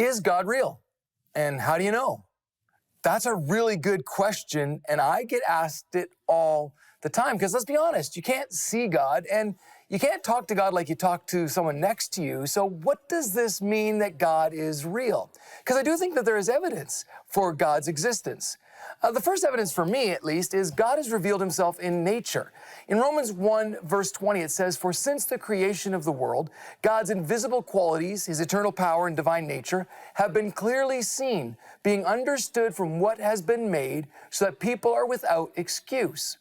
Is God real? And how do you know? That's a really good question, and I get asked it all the time because let's be honest, you can't see God and you can't talk to God like you talk to someone next to you. So what does this mean that God is real? Because I do think that there is evidence for God's existence. The first evidence for me, at least, is God has revealed himself in nature. In Romans 1, verse 20, it says, "For since the creation of the world, God's invisible qualities, his eternal power and divine nature, have been clearly seen, being understood from what has been made, so that people are without excuse."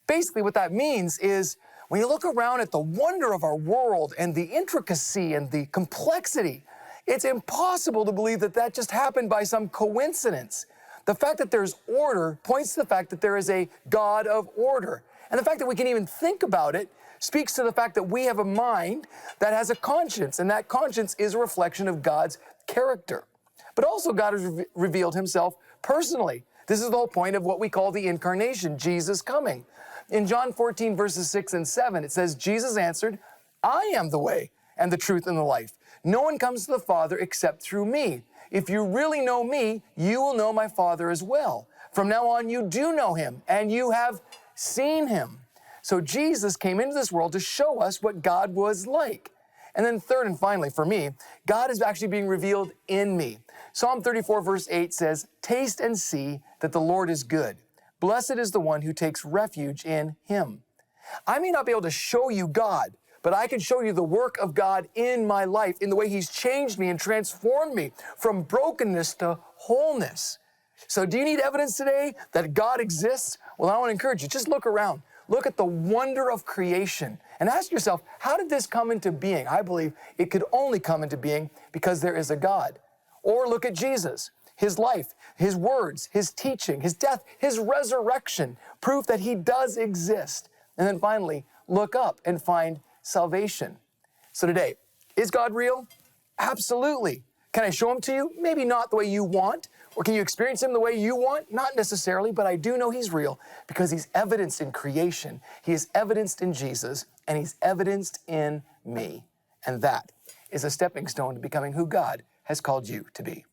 Basically, what that means is when you look around at the wonder of our world and the intricacy and the complexity, it's impossible to believe that that just happened by some coincidence. The fact that there's order points to the fact that there is a God of order. And the fact that we can even think about it speaks to the fact that we have a mind that has a conscience, and that conscience is a reflection of God's character. But also God has revealed himself personally. This is the whole point of what we call the incarnation, Jesus coming. In John 14, verses 6 and 7, it says, "Jesus answered, 'I am the way and the truth and the life. No one comes to the Father except through me. If you really know me, you will know my Father as well. From now on, you do know him, and you have seen him.'" So Jesus came into this world to show us what God was like. And then third and finally, for me, God is actually being revealed in me. Psalm 34, verse 8 says, "Taste and see that the Lord is good. Blessed is the one who takes refuge in him." I may not be able to show you God, but I can show you the work of God in my life, in the way he's changed me and transformed me from brokenness to wholeness. So do you need evidence today that God exists? Well, I want to encourage you, just look around. Look at the wonder of creation and ask yourself, how did this come into being? I believe it could only come into being because there is a God. Or look at Jesus, his life, his words, his teaching, his death, his resurrection, proof that he does exist. And then finally, look up and find salvation. So today, is God real? Absolutely. Can I show him to you? Maybe not the way you want. Or can you experience him the way you want? Not necessarily, but I do know he's real because he's evidenced in creation. He is evidenced in Jesus, and he's evidenced in me. And that is a stepping stone to becoming who God has called you to be.